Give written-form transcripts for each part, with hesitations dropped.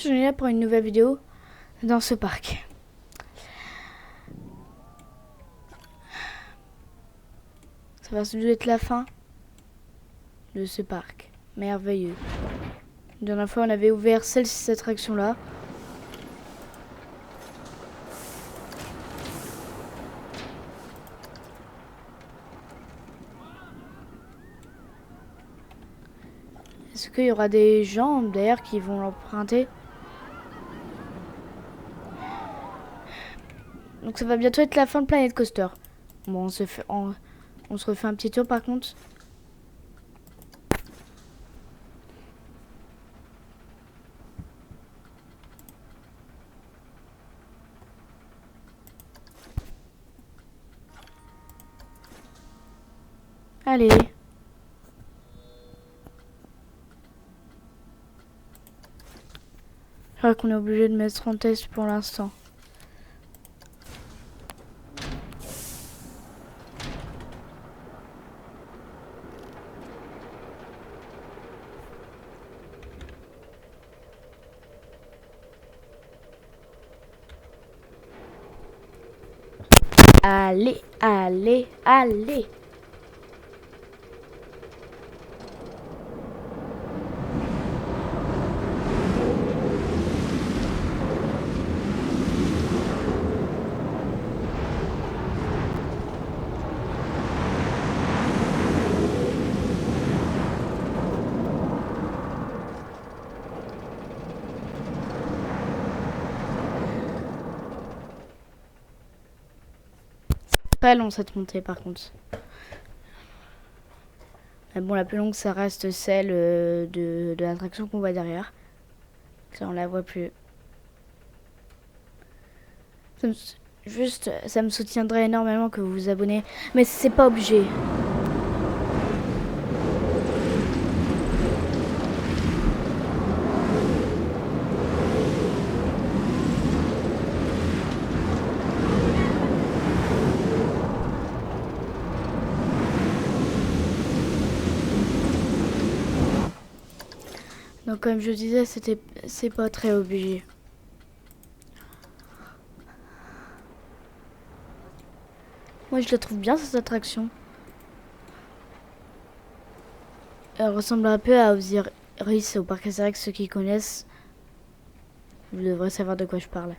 je suis là pour une nouvelle vidéo dans ce parc. Ça va sans doute être la fin de ce parc merveilleux. La dernière fois, on avait ouvert cette attraction-là. Est-ce qu'il y aura des gens d'ailleurs qui vont l'emprunter? Donc ça va bientôt être la fin de Planet Coaster. Bon, on se refait un petit tour par contre. Allez. Je crois qu'on est obligé de mettre en test pour l'instant. Allez, allez, allez. Pas long cette montée par contre. Mais bon, la plus longue ça reste celle de l'attraction qu'on voit derrière. Ça on la voit plus. Ça me soutiendrait énormément que vous vous abonnez. Mais c'est pas obligé. Donc comme je disais, c'est pas très obligé. Moi je la trouve bien cette attraction. Elle ressemble un peu à Osiris au parc Astérix, ceux qui connaissent. Vous devrez savoir de quoi je parle.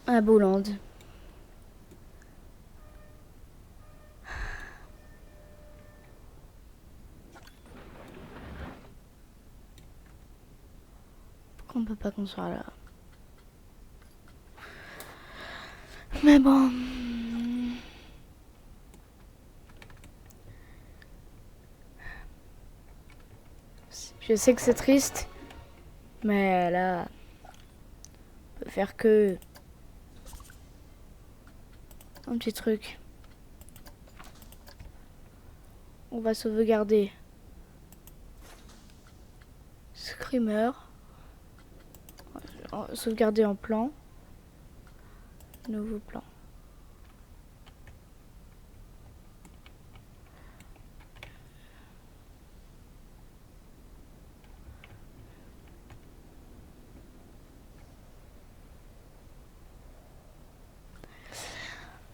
À Bowland. Pourquoi on peut pas construire là? Mais bon. Je sais que c'est triste. Mais là, on peut faire que un petit truc. On va sauvegarder Screamer. Sauvegarder en plan. Nouveau plan.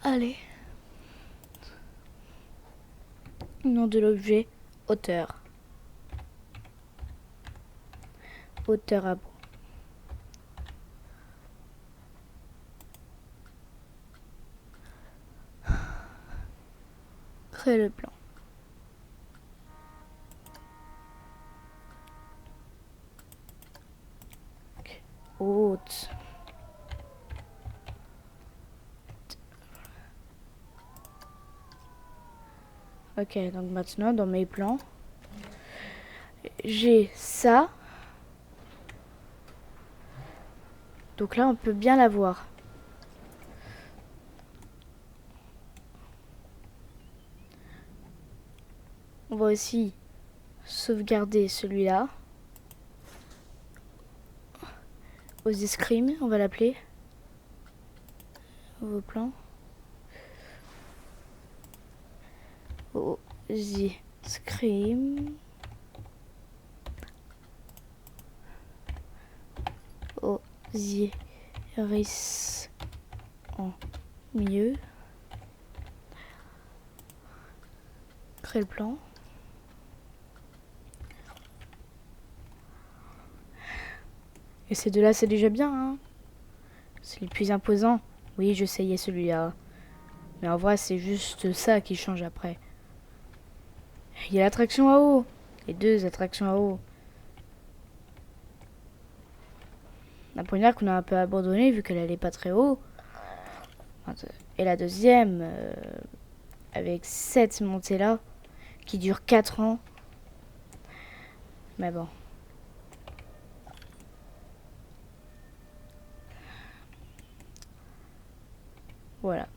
Allez. Nom de l'objet, hauteur. Hauteur à bout. Créer le plan. Haute. Ok, donc maintenant dans mes plans, j'ai ça. Donc là on peut bien la voir. On va aussi sauvegarder celui-là. Ozzy Scream, on va l'appeler. Nouveau plan. Ozzy Scream. Osiris en mieux. Créer le plan. Et ces deux-là, c'est déjà bien, hein. C'est les plus imposants. Oui, je sais, il y a celui-là. Mais en vrai, c'est juste ça qui change après. Il y a l'attraction à eau. Les deux attractions à eau. La première qu'on a un peu abandonnée vu qu'elle allait pas très haut. Et la deuxième, avec cette montée-là, qui dure 4 ans. Mais bon. Voilà.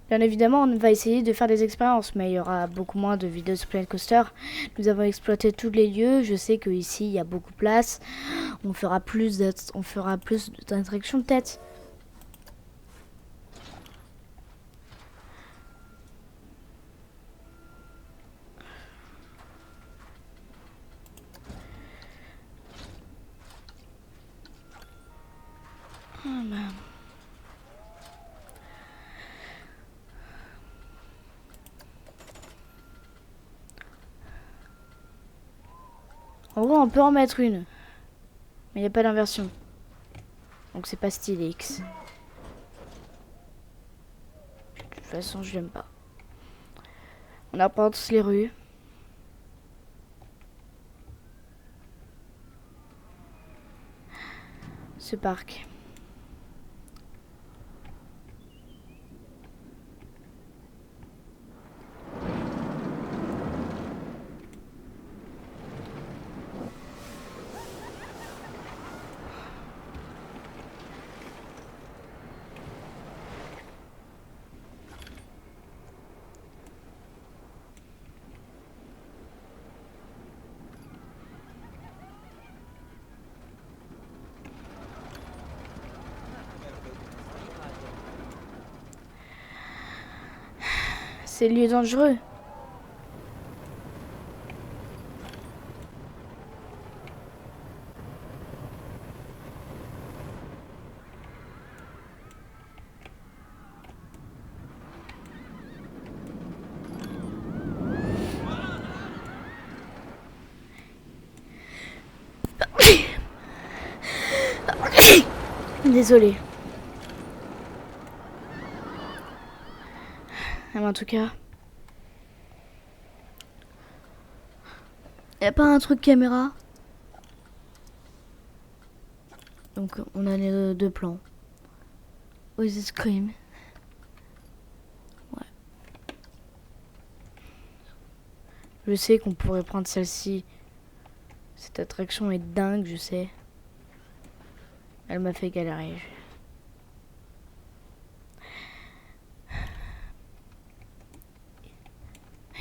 Bien évidemment, on va essayer de faire des expériences, mais il y aura beaucoup moins de vidéos sur Planet Coaster. Nous avons exploité tous les lieux. Je sais qu'ici, il y a beaucoup de place. On fera plus d'attractions peut-être. En gros, on peut en mettre une. Mais il n'y a pas d'inversion. Donc c'est pas stylé X. De toute façon, je l'aime pas. On arpente les rues. Ce parc. C'est le lieu dangereux. Désolée. Mais en tout cas, y a pas un truc caméra. Donc on a les deux plans. Ozzy Scream. Ouais. Je sais qu'on pourrait prendre celle-ci. Cette attraction est dingue, je sais. Elle m'a fait galérer.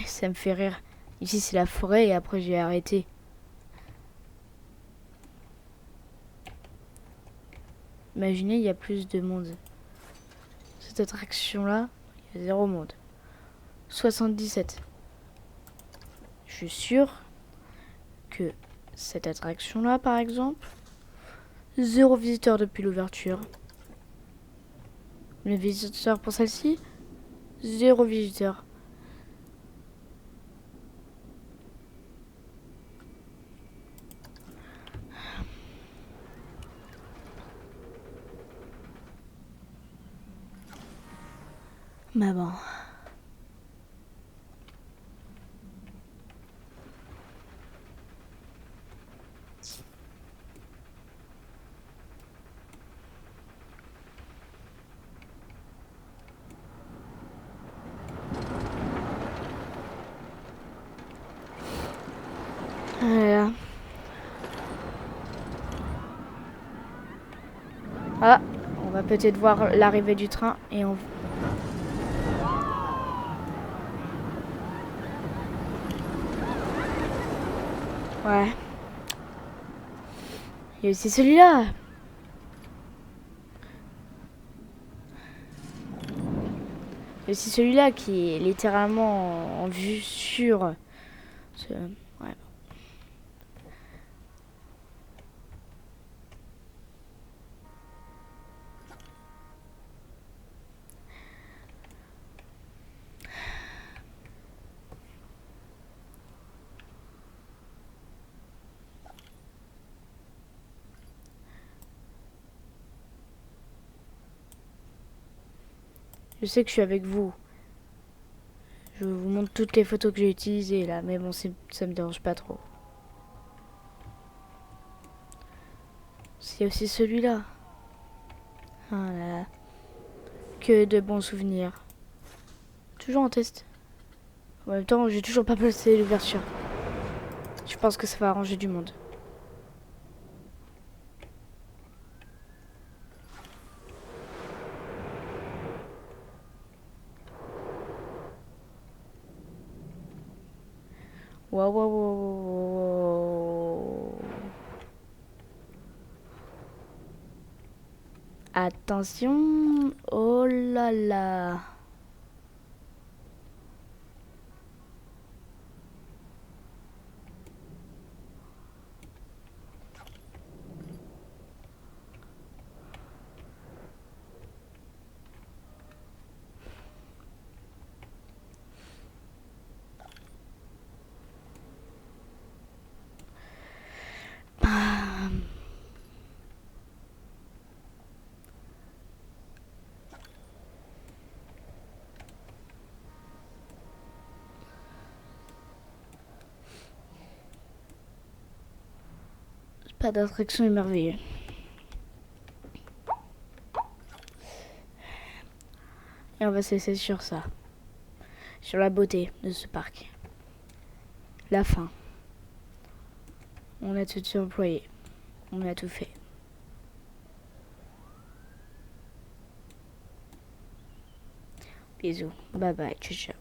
Ça me fait rire. Ici c'est la forêt et après j'ai arrêté. Imaginez, il y a plus de monde. Cette attraction-là, il y a 0 monde. 77. Je suis sûre que cette attraction-là, par exemple, 0 visiteur depuis l'ouverture. Le visiteur pour celle-ci, 0 visiteur. Mais bon. Voilà. Ah, on va peut-être voir l'arrivée du train et on... Ouais. Il y a aussi celui-là. Il y a aussi celui-là qui est littéralement en vue sur... Ouais. Je sais que je suis avec vous. Je vous montre toutes les photos que j'ai utilisées là, mais bon, ça me dérange pas trop. Il y a aussi celui-là. Ah là là. Que de bons souvenirs. Toujours en test. En même temps, j'ai toujours pas placé l'ouverture. Je pense que ça va arranger du monde. Waouh, waouh, waouh. Attention. Oh là là. Pas d'attraction émerveillée. Et on va se laisser sur ça. Sur la beauté de ce parc. La fin. On a tout employé. On a tout fait. Bisous. Bye bye. Ciao, ciao.